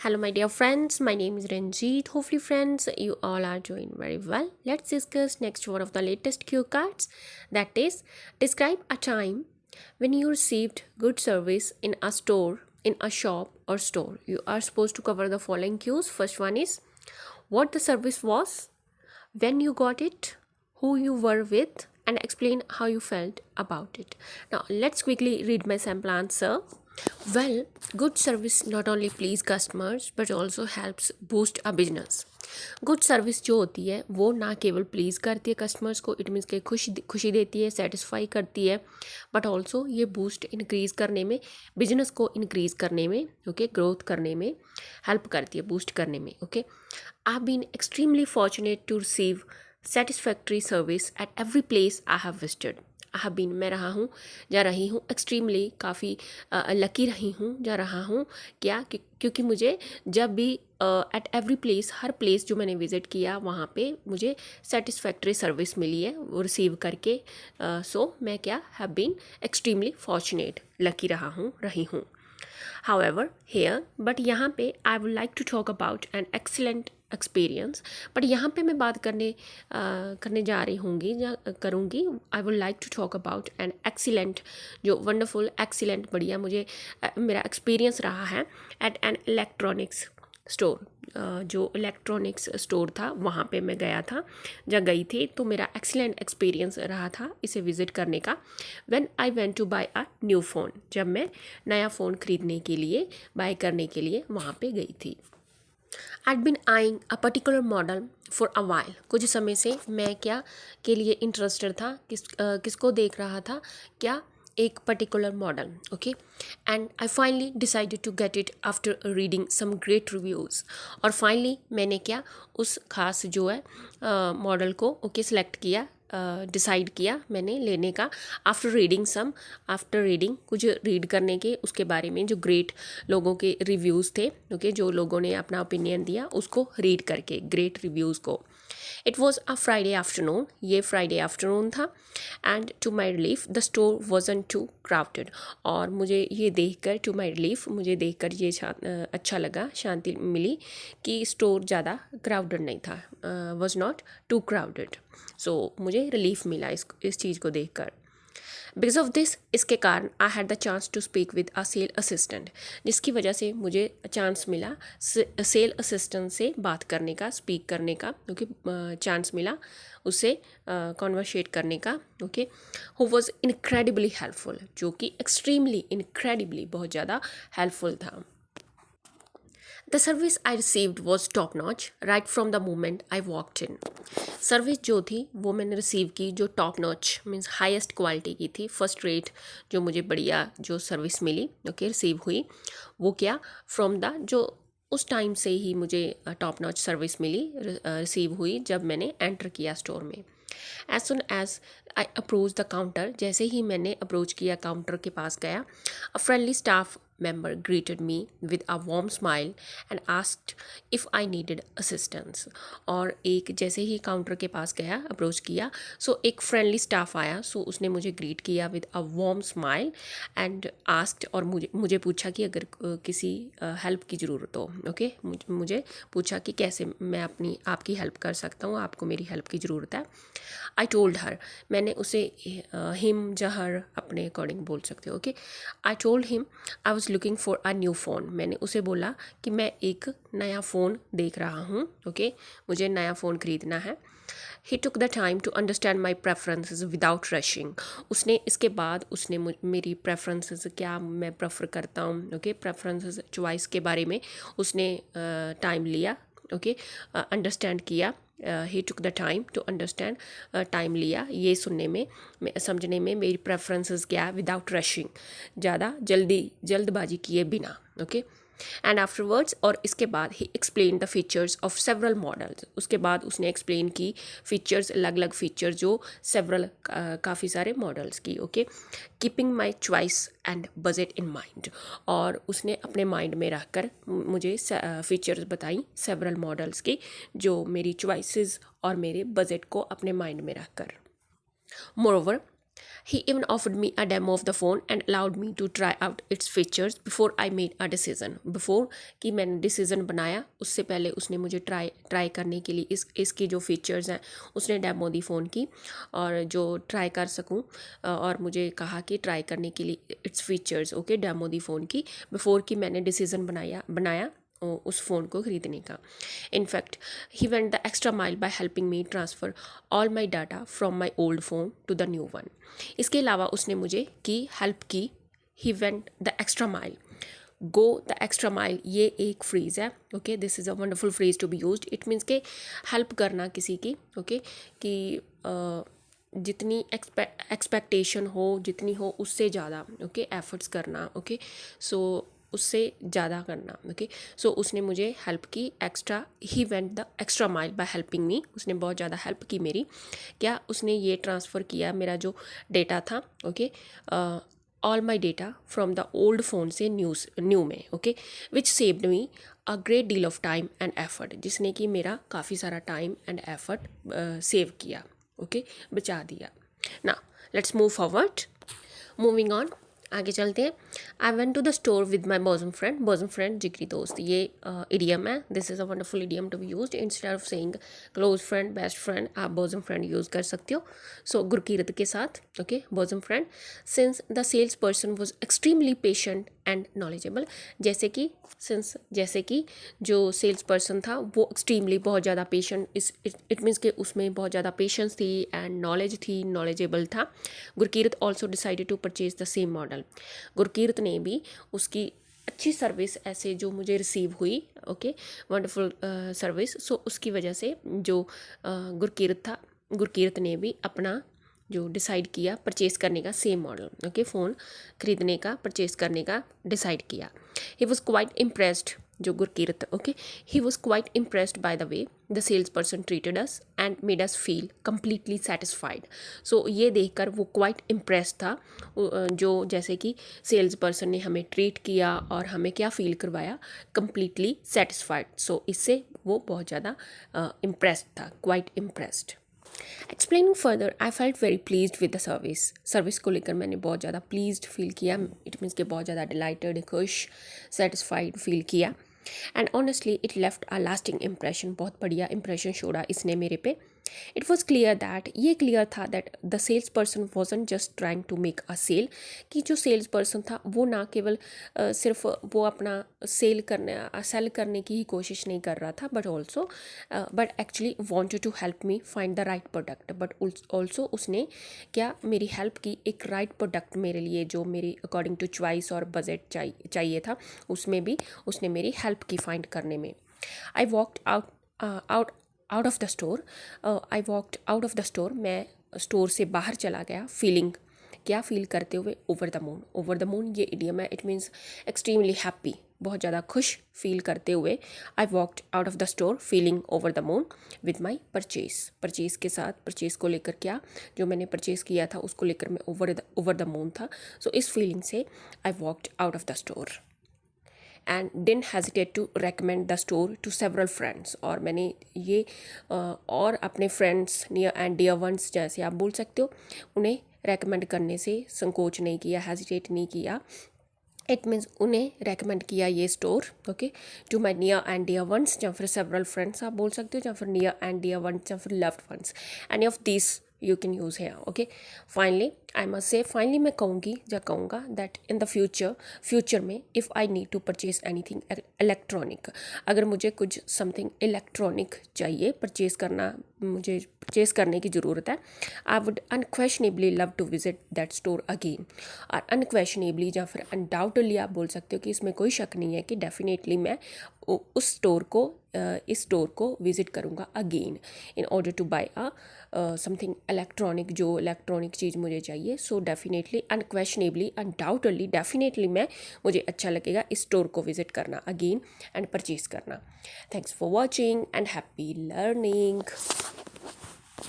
Hello, my dear friends. My name is Ranjit. Hopefully, friends, you all are doing very well. Let's discuss next one of the latest cue cards. That is, describe a time when you received good service in a store, in a shop or store. You are supposed to cover the following cues. First one is what the service was, when you got it, who you were with, and explain how you felt about it. Now, let's quickly read my sample answer. Well, good service not only please customers but also helps boost a business. Good service जो होती है वो ना केवल please करती है customers को, it means के खुशी देती है, सेटिस्फाई करती है, बट ऑल्सो ये बूस्ट इंक्रीज़ करने में, बिजनेस को इंक्रीज़ करने में, ओके, ग्रोथ करने में हेल्प करती है, बूस्ट करने में. Okay, I have been extremely fortunate to receive satisfactory service at every place I have visited. I have been, मैं रहा हूँ, जा रही हूँ, एक्सट्रीमली काफ़ी लकी रही हूँ, जा रहा हूँ क्या, क्योंकि मुझे जब भी एट एवरी प्लेस, हर प्लेस जो मैंने विज़िट किया वहाँ पे मुझे सेटिस्फैक्ट्री सर्विस मिली है वो रिसीव करके. सो मैं क्या, have been extremely fortunate, lucky रहा हूँ, रही हूँ. However, here, but यहाँ पे I would like to talk about an excellent experience. But यहाँ पे मैं बात करने जा रही होंगी करूँगी. I would like to talk about an excellent, जो wonderful, excellent, बढ़िया मुझे मेरा एक्सपीरियंस रहा है at an electronics स्टोर. जो इलेक्ट्रॉनिक्स स्टोर था वहाँ पे मैं गया था, जब गई थी तो मेरा एक्सीलेंट एक्सपीरियंस रहा था इसे विज़िट करने का. When I went to buy a new phone, जब मैं नया फ़ोन ख़रीदने के लिए, बाय करने के लिए वहाँ पे गई थी. I had been eyeing a particular model for a while, कुछ समय से मैं क्या के लिए इंटरेस्टेड था, किसको देख रहा था, क्या, एक particular model. Okay, and I finally decided to get it after reading some great reviews. और फाइनली मैंने क्या, उस खास जो है मॉडल को ओके सेलेक्ट किया, डिसाइड किया मैंने लेने का, आफ्टर रीडिंग कुछ रीड करने के, उसके बारे में जो ग्रेट लोगों के रिव्यूज़ थे, ओके, जो लोगों ने अपना ओपिनियन दिया उसको रीड करके, ग्रेट रिव्यूज़ को. It was a Friday afternoon, ये फ्राइडे आफ्टरनून था. And to my relief the store wasn't too crowded. और मुझे ये देखकर, टू माई रिलीफ, मुझे देखकर ये अच्छा लगा, शांति मिली कि स्टोर ज़्यादा क्राउडेड नहीं था, वॉज नॉट टू क्राउडेड. सो मुझे रिलीफ मिला इस चीज़ को देखकर. बिकॉज ऑफ दिस, इसके कारण I had the chance to speak with a sale assistant, जिसकी वजह से मुझे चांस मिला सेल असिस्टेंट से बात करने का, स्पीक करने का, क्योंकि चांस मिला उससे कॉन्वर्सेट करने का. Okay, who was incredibly helpful, जो कि एक्सट्रीमली, इनक्रेडिबली, बहुत ज़्यादा हेल्पफुल था. The service I received was top notch right from the moment I walked in. Service जो थी वो मैंने रिसीव की, जो top notch means highest quality की थी, फर्स्ट रेट, जो मुझे बढ़िया जो सर्विस मिली, ओके, रिसीव हुई, वो क्या, फ्रॉम द, जो उस टाइम से ही मुझे टॉप नॉच सर्विस मिली, रिसीव हुई जब मैंने एंटर किया स्टोर में. As soon as I approach the counter, जैसे ही मैंने अप्रोच किया, काउंटर के पास गया, a friendly staff member greeted me with a warm smile and asked if I needed assistance. और एक, जैसे ही काउंटर के पास गया, अप्रोच किया, सो एक फ्रेंडली स्टाफ आया, सो उसने मुझे ग्रीट किया with a warm smile and asked, और मुझे पूछा कि अगर किसी हेल्प की ज़रूरत हो, ओके, मुझे पूछा कि कैसे मैं आपकी हेल्प कर सकता हूँ, आपको मेरी हेल्प की ज़रूरत है. आई टोल्ड हर, मैंने उसे हिम जहर अपने अकॉर्डिंग बोल सकते हो. Okay, I told him I was looking for a new phone, मैंने उसे बोला कि मैं एक नया फ़ोन देख रहा हूँ, ओके, मुझे नया फ़ोन ख़रीदना है. He took the time to understand my preferences without rushing, उसने इसके बाद उसने मेरी प्रेफरेंसेस, क्या मैं प्रेफर करता हूँ, ओके, प्रेफरेंसेस, चॉइस के बारे में उसने टाइम लिया, ओके, अंडरस्टैंड किया. He took the time to understand, time लिया ये सुनने में, समझने में मेरी प्रेफरेंसेस क्या है, विदाउट रशिंग, ज़्यादा जल्दबाजी किए बिना. ओके, एंड आफ्टरवर्ड्स, और इसके बाद he explain the features of several models, उसके बाद उसने एक्सप्लेन की फीचर्स, अलग अलग फीचर जो सेवरल, काफ़ी सारे मॉडल्स की. Okay, keeping my choice and budget in mind, और उसने अपने माइंड में रखकर मुझे फीचर्स बताई सेवरल मॉडल्स की, जो मेरी चॉइसेस और मेरे बजट को अपने माइंड में रखकर. Moreover, He even offered me a demo of the phone and allowed me to try out its features before I made a decision. Before कि मैंने डिसीज़न बनाया उससे पहले उसने मुझे ट्राई करने के लिए इसकी जो फीचर्स हैं उसने डेमो दी फ़ोन की, और जो ट्राई कर सकूं, और मुझे कहा कि ट्राई करने के लिए इट्स फीचर्स, ओके, डेमो दी फ़ोन की बिफोर कि मैंने डिसीज़न बनाया उस फ़ोन को ख़रीदने का. In fact he went the extra mile by helping me transfer all my data from my old phone to the new one. इसके अलावा उसने मुझे हेल्प की. He went the extra mile, go the extra mile, ये एक phrase है, okay. This is a wonderful phrase to be used. It means के help करना किसी की, ओके, कि जितनी एक्सपेक्टेशन हो, जितनी हो उससे ज़्यादा, ओके, एफर्ट्स करना, ओके. सो उससे ज़्यादा करना, ओके. सो उसने मुझे हेल्प की extra. He went the extra mile by helping मी. उसने बहुत ज़्यादा हेल्प की मेरी. क्या उसने ये ट्रांसफ़र किया मेरा जो डेटा था, okay, all my data from the old phone से न्यू में, okay, which saved me a great deal of time and effort. जिसने कि मेरा काफ़ी सारा टाइम एंड एफर्ट सेव किया, ओके, बचा दिया. ना let's move forward. Moving on, आगे चलते हैं. I went to the store with my bosom friend जिगरी दोस्त. ये इडियम है. This is a wonderful idiom to be used. Instead of saying close friend, best friend, आप बॉजम फ्रेंड यूज़ कर सकते हो. सो गुरकीरत के साथ, okay, bosom friend. Since the sales person was extremely patient and knowledgeable. जैसे कि जो sales person था वो एक्सट्रीमली बहुत ज़्यादा पेशेंट, इट मीन्स के उसमें बहुत ज़्यादा पेशेंस थी एंड नॉलेज थी, नॉलेजेबल था. Gurkirat also decided to purchase the same model. Gurkirat ने भी उसकी अच्छी सर्विस ऐसे जो मुझे रिसीव हुई, ओके, वंडरफुल सर्विस. सो उसकी वजह से जो गुरकीरत ने भी अपना जो डिसाइड किया परचेज़ करने का सेम मॉडल, ओके, फ़ोन ख़रीदने का, परचेज़ करने का डिसाइड किया. ही वॉज क्वाइट इम्प्रेस्ड, जो Gurkirat, okay, he was quite impressed by the way the sales person treated us and made us feel completely satisfied. So ये देखकर वो क्वाइट इम्प्रेस था, जो जैसे कि सेल्स पर्सन ने हमें ट्रीट किया और हमें क्या फ़ील करवाया, कम्प्लीटली सेटिस्फाइड. सो इससे वो बहुत ज़्यादा इम्प्रेस्ड था, quite impressed. Explaining further, I felt very pleased with the service को लेकर मैंने बहुत ज़्यादा प्लीज्ड फील किया. इट मीन्स के बहुत ज़्यादा डिलाइटेड, खुश, सेटिस्फाइड फील किया. And honestly it left a lasting impression. बहुत बढ़िया इम्प्रेशन छोड़ा इसने मेरे पे. इट वॉज क्लियर दैट, ये क्लियर था that the sales person wasn't just trying to make a sale. कि जो सेल्स पर्सन था वो ना केवल सिर्फ वो अपना सेल करने की ही कोशिश नहीं कर रहा था, but actually wanted to help me find the right product. But also उसने क्या मेरी हेल्प की, एक राइट प्रोडक्ट मेरे लिए जो मेरी अकॉर्डिंग टू चॉइस और बजट चाहिए था, उसमें भी उसने मेरी हेल्प की फाइंड करने में. आई walked out of the store. मैं स्टोर से बाहर चला गया. क्या फील करते हुए, ओवर द मून ये इडियम है. इट मीन्स एक्सट्रीमली हैप्पी, बहुत ज़्यादा खुश फील करते हुए. आई walked out of the store feeling over the moon with my purchase के साथ, परचेज़ को लेकर, क्या जो मैंने परचेज़ किया था उसको लेकर मैं ओवर द मून था. सो इस फीलिंग से I walked out of the store and didn't hesitate to recommend the store to several friends. और मैंने ये और अपने friends, near and dear ones जैसे आप बोल सकते हो, उन्हें रेकमेंड करने से संकोच नहीं किया, हेजिटेट नहीं किया. इट मीन्स उन्हें रेकमेंड किया ये store, okay, to my near and dear ones, या फिर सेवरल फ्रेंड्स आप बोल सकते हो, या फिर नियर एंड डियर वंस, या फिर loved ones. Any of this you can use है, ओके. फाइनली मैं कहूँगा दैट इन द फ्यूचर में if I need to purchase anything electronic, अगर मुझे कुछ समथिंग इलेक्ट्रॉनिक चाहिए, मुझे परचेज़ करने की ज़रूरत है, I would unquestionably love to visit that store again. और अनक्वेश्चनेबली या फिर अनडाउटेडली आप बोल सकते हो कि इसमें कोई शक नहीं है कि डेफिनेटली मैं इस स्टोर को विज़िट करूँगा again in order to buy something electronic, जो इलेक्ट्रॉनिक चीज़ मुझे चाहिए. So definitely, unquestionably, undoubtedly, definitely मुझे अच्छा लगेगा इस स्टोर को विज़िट करना अगेन एंड परचेज़ करना. Thanks for watching and happy learning.